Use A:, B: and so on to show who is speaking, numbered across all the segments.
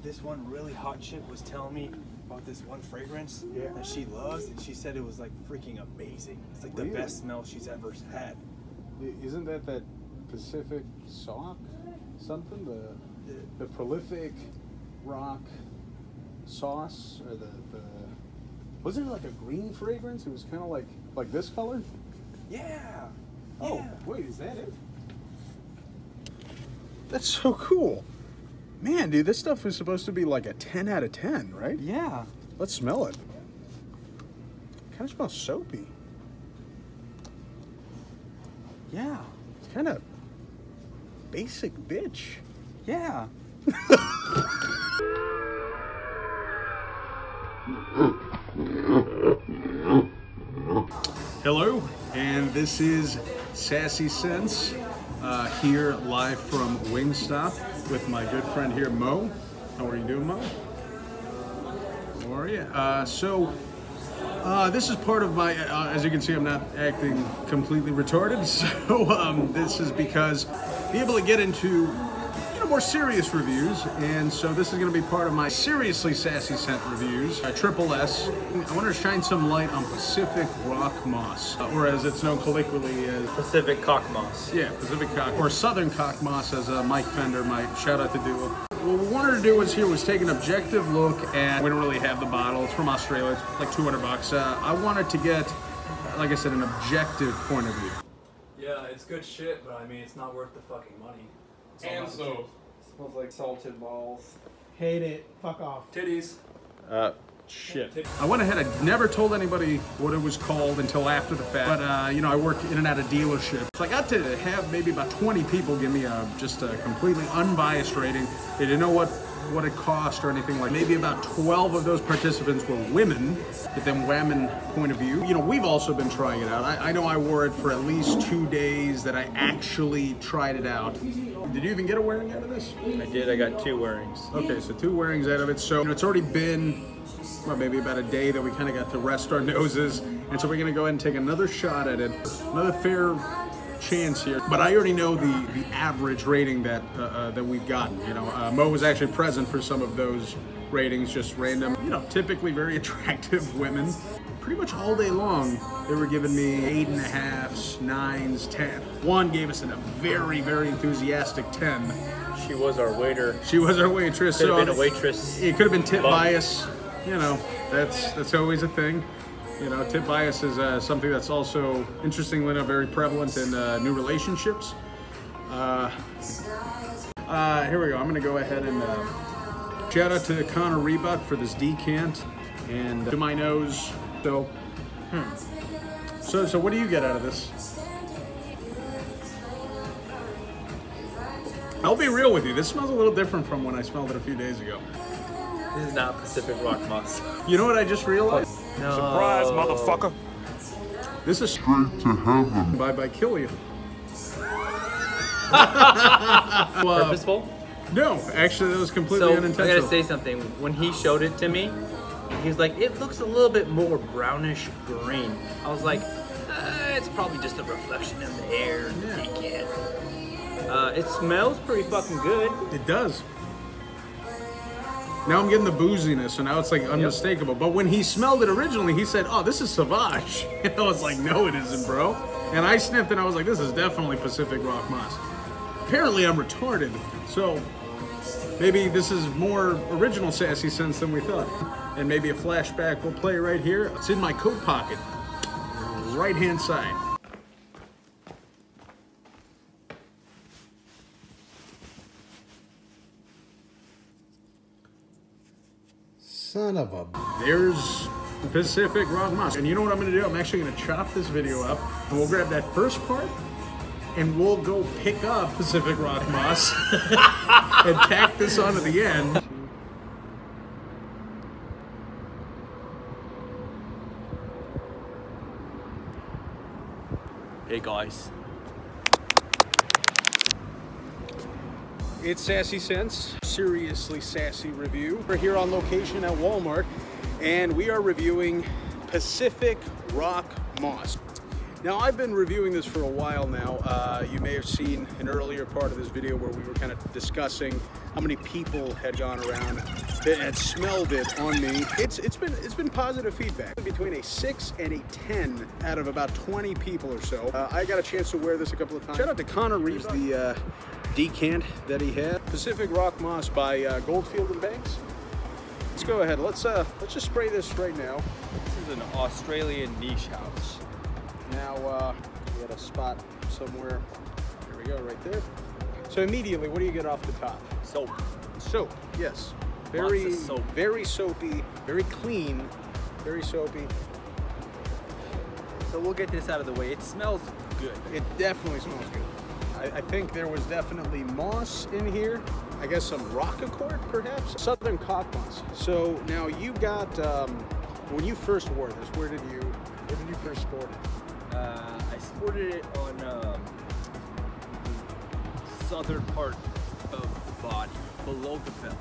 A: this one really hot chick was telling me about this one fragrance that she loves, and she said it was like freaking amazing. It's like the best smell she's ever had.
B: Isn't that Pacific Sock something? The prolific rock sauce, or the wasn't it like a green fragrance? It was kind of like this color.
A: Yeah.
B: Oh,
A: yeah.
B: wait, is that it? That's so cool. Man, dude, this stuff is supposed to be like a 10 out of 10, right?
A: Yeah.
B: Let's smell it. Kind of smells soapy.
A: Yeah.
B: It's kind of basic bitch.
A: Yeah.
B: Hello, and this is Sassy Sense, here live from Wingstop with my good friend here, Mo. How are you doing, Mo? How are you? This is part of my, as you can see, I'm not acting completely retarded, so this is because be able to get into more serious reviews, and so this is going to be part of my seriously sassy scent reviews. Triple S. I want to shine some light on Pacific Rock Moss, or as it's known colloquially as
A: Pacific Cock Moss.
B: Yeah, Pacific Cock, or Southern Cock Moss, as Mike Fender might shout out to do. What we wanted to do was take an objective look at. We don't really have the bottle. It's from Australia. It's like $200. I wanted to get, like I said, an objective point of view.
C: Yeah, it's good shit, but I mean, it's not worth the fucking money.
A: And so.
C: Smells like salted balls.
A: Hate it. Fuck off.
C: Titties.
B: Shit. I went ahead, I never told anybody what it was called until after the fact, but I work in and out of dealerships. So I got to have maybe about 20 people give me just a completely unbiased rating. They didn't know what it cost or anything like that. Maybe about 12 of those participants were women, but then women point of view. We've also been trying it out. I know I wore it for at least 2 days that I actually tried it out. Did you even get a wearing out of this?
A: I did. I got 2 wearings.
B: Okay, so 2 wearings out of it. So it's already been, well, maybe about a day that we kind of got to rest our noses. And so we're going to go ahead and take another shot at it. Another fair chance here. But I already know the average rating that we've gotten. Mo was actually present for some of those ratings, just random, typically very attractive women. Pretty much all day long, they were giving me 8.5s, 9s, 10. One gave us a very, very enthusiastic 10.
A: She was our waiter.
B: She was our waitress.
A: Could have been a waitress.
B: It could have been tip bias. That's always a thing. Tip bias is something that's also, interestingly enough, very prevalent in new relationships. Here we go. I'm going to go ahead and shout out to Connor Reebok for this decant, and to my nose. So what do you get out of this? I'll be real with you. This smells a little different from when I smelled it a few days ago.
A: This is not Pacific Rock Moss.
B: You know what I just realized?
A: No.
D: Surprise, motherfucker.
B: This is Straight to Heaven by Killian.
A: Purposeful?
B: No, actually that was completely
A: So,
B: unintentional.
A: I gotta say something. When he showed it to me, he was like, it looks a little bit more brownish green. I was like, it's probably just a reflection in the air.
B: Yeah.
A: It smells pretty fucking good.
B: It does. Now I'm getting the booziness, so now it's like unmistakable. But when he smelled it originally, he said, "Oh, this is Sauvage." And I was like, "No, it isn't, bro." And I sniffed, and I was like, "This is definitely Pacific Rock Moss." Apparently, I'm retarded. So maybe this is more original Sassy Sense than we thought. And maybe a flashback will play right here. It's in my coat pocket, right-hand side.
D: Son of a...
B: There's Pacific Rock Moss. And you know what I'm going to do? I'm actually going to chop this video up, and we'll grab that first part, and we'll go pick up Pacific Rock Moss and tack this onto the end.
A: Hey guys.
B: It's Sassy Sense, seriously sassy review. We're here on location at Walmart, and we are reviewing Pacific Rock Moss. Now, I've been reviewing this for a while now. You may have seen an earlier part of this video where we were kind of discussing how many people had gone around that had smelled it on me. It's been positive feedback. Between a 6 and a 10 out of about 20 people or so. I got a chance to wear this a couple of times. Shout out to Connor Reeves, the decant that he had. Pacific Rock Moss by Goldfield and Banks. Let's go ahead. Let's just spray this right now.
A: This is an Australian niche house.
B: Now, we had a spot somewhere. There we go, right there. So immediately, what do you get off the top?
A: Soap.
B: Soap, yes.
A: Lots of soap.
B: Very soapy, very clean, very soapy.
A: So we'll get this out of the way. It smells good.
B: It definitely smells good. I think there was definitely moss in here. I guess some rock accord, perhaps? Southern cock moss. So now you got, when you first wore this, where did you first sport it?
A: I sported it on the southern part of the body, below the belt.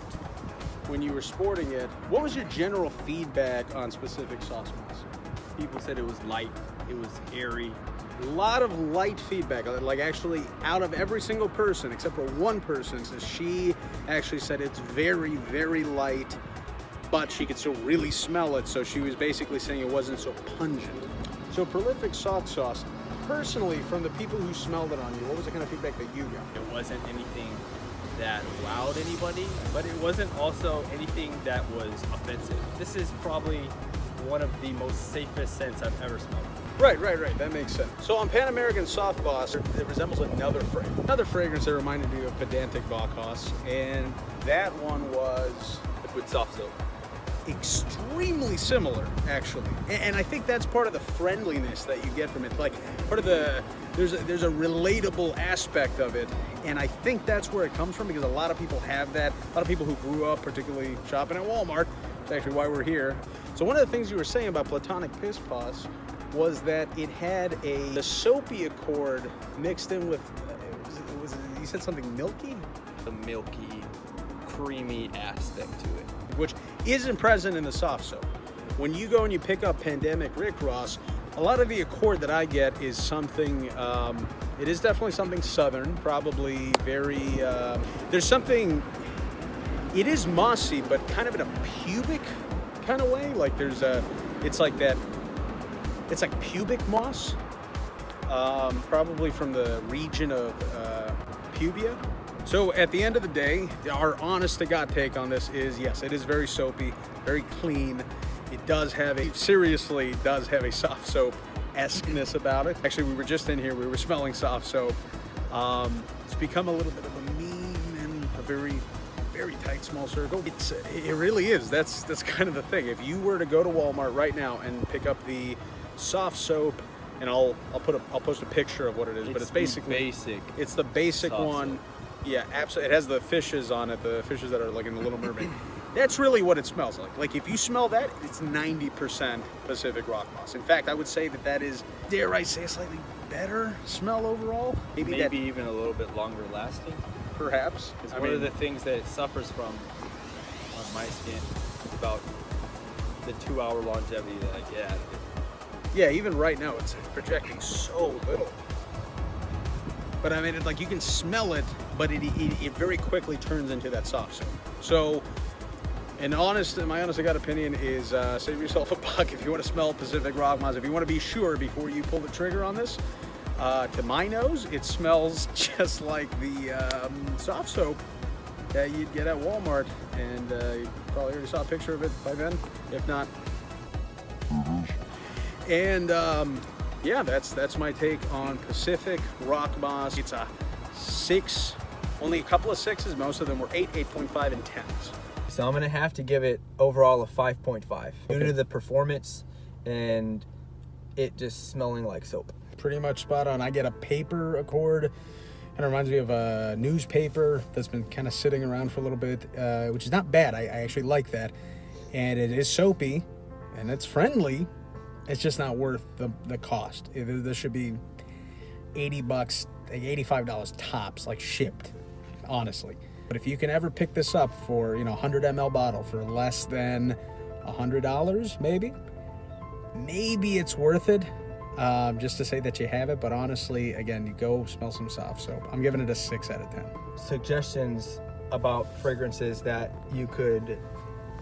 B: When you were sporting it, what was your general feedback on specific sauce moss?
A: People said it was light, it was airy.
B: A lot of light feedback, like actually out of every single person, except for one person, says she actually said it's very, very light, but she could still really smell it, so she was basically saying it wasn't so pungent. So Prolific Soft Sauce, personally, from the people who smelled it on you, what was the kind of feedback that you got?
A: It wasn't anything that wowed anybody, but it wasn't also anything that was offensive. This is probably one of the most safest scents I've ever smelled.
B: Right, that makes sense. So on Pan American Soft Boss, it resembles another fragrance that reminded me of Pedantic Bauhaus, and that one was
A: Liquid soft soap.
B: Extremely similar, actually, and I think that's part of the friendliness that you get from it. Like part of the there's a relatable aspect of it, and I think that's where it comes from, because a lot of people have that. A lot of people who grew up, particularly shopping at Walmart. It's actually why we're here. So one of the things you were saying about Platonic Piss Paws was that it had the soapy accord mixed in with you said something milky?
A: The milky, creamy aspect to it,
B: which isn't present in the soft soap. When you go and you pick up Pandemic Rick Ross, a lot of the accord that I get is something, it is definitely something southern, probably very, there's something, it is mossy, but kind of in a pubic kind of way. Like there's it's like pubic moss, probably from the region of pubia. So at the end of the day, our honest to God take on this is, yes, it is very soapy, very clean. It does have seriously does have a soft soap-esqueness about it. Actually, we were just in here, we were smelling soft soap. It's become a little bit of a meme and a very, very tight, small circle. It really is, that's kind of the thing. If you were to go to Walmart right now and pick up the soft soap, and I'll post a picture of what it is, but it's basically
A: basic.
B: It's the basic one.
A: Soap.
B: Yeah, absolutely. It has the fishes on it, the fishes that are like in the Little Mermaid. That's really what it smells like. Like if you smell that, it's 90% Pacific Rock Moss. In fact, I would say that is, dare I say, a slightly better smell overall.
A: Maybe even a little bit longer lasting.
B: Perhaps.
A: It's one of the things that it suffers from on my skin, about the 2-hour longevity that I get out of it.
B: Yeah, even right now, it's projecting so little. But I mean, it's like you can smell it, but it very quickly turns into that soft soap. So, my honest to God opinion is save yourself a buck if you want to smell Pacific Rock Moss. If you want to be sure before you pull the trigger on this, to my nose, it smells just like the soft soap that you'd get at Walmart. And you probably already saw a picture of it by then, if not. And yeah, that's my take on Pacific Rock Moss. It's a 6, only a couple of 6s. Most of them were 8, 8.5, and 10s.
A: So I'm gonna have to give it overall a 5.5 due to the performance and it just smelling like soap.
B: Pretty much spot on. I get a paper accord. Kind of reminds me of a newspaper that's been kind of sitting around for a little bit, which is not bad. I actually like that. And it is soapy and it's friendly. It's just not worth the cost. This should be 80 bucks, like $85 tops, like shipped, honestly. But if you can ever pick this up for, 100 ml bottle for less than $100, maybe it's worth it. just to say that you have it. But honestly, again, you go smell some soft soap. I'm giving it a 6 out of 10.
E: Suggestions about fragrances that you could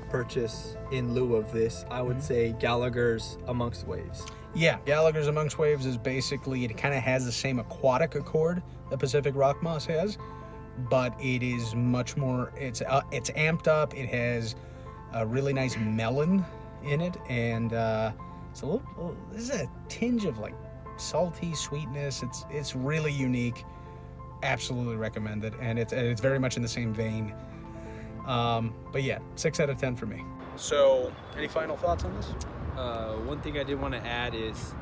E: purchase in lieu of this, I would say Gallagher's Amongst Waves.
B: Yeah, Gallagher's Amongst Waves is basically, it kind of has the same aquatic accord that Pacific Rock Moss has, but it is much more, it's amped up. It has a really nice melon in it, and it's a little, this is a tinge of like salty sweetness. It's really unique. Absolutely recommend it, and it's very much in the same vein. But yeah, 6 out of 10 for me. So, any final thoughts on this?
A: One thing I did want to add is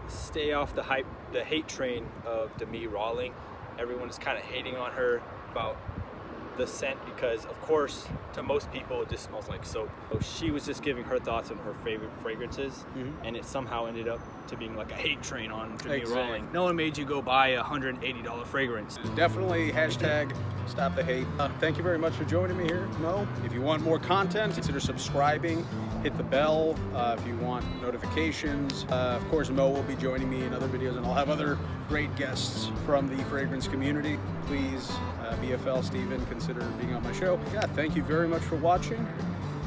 A: stay off the hate train of Demi Rawling. Everyone is kind of hating on her about the scent because, of course, to most people it just smells like soap. So she was just giving her thoughts on her favorite fragrances, and it somehow ended up to being like a hate train on Demi Rawling. No one made you go buy a $180 fragrance.
B: Definitely hashtag stop the hate. Thank you very much for joining me here, Mo. If you want more content, consider subscribing. Hit the bell if you want notifications. Of course, Mo will be joining me in other videos, and I'll have other great guests from the fragrance community. Please, BFL Steven, consider being on my show. Yeah, thank you very much for watching,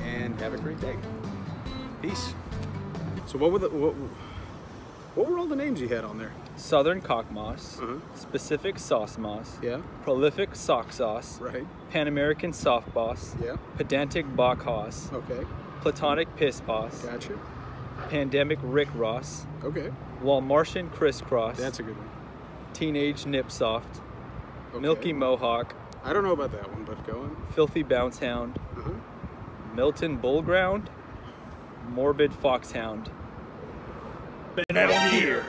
B: and have a great day. Peace. So what were all the names you had on there?
A: Southern Cock Moss, Specific Sauce Moss,
B: Yeah.
A: Prolific Sock Sauce,
B: Right.
A: Pan American Soft Boss,
B: Yeah.
A: Pedantic Bach Hoss,
B: Okay.
A: Platonic Piss Boss,
B: Gotcha.
A: Pandemic Rick Ross,
B: Okay.
A: Walmartian Crisscross,
B: That's a good one.
A: Teenage Nip Soft,
B: Okay.
A: Milky Mohawk,
B: I don't know about that one, but go on.
A: Filthy Bounce Hound, Milton Bullground, Morbid Foxhound.
D: Metal Gear.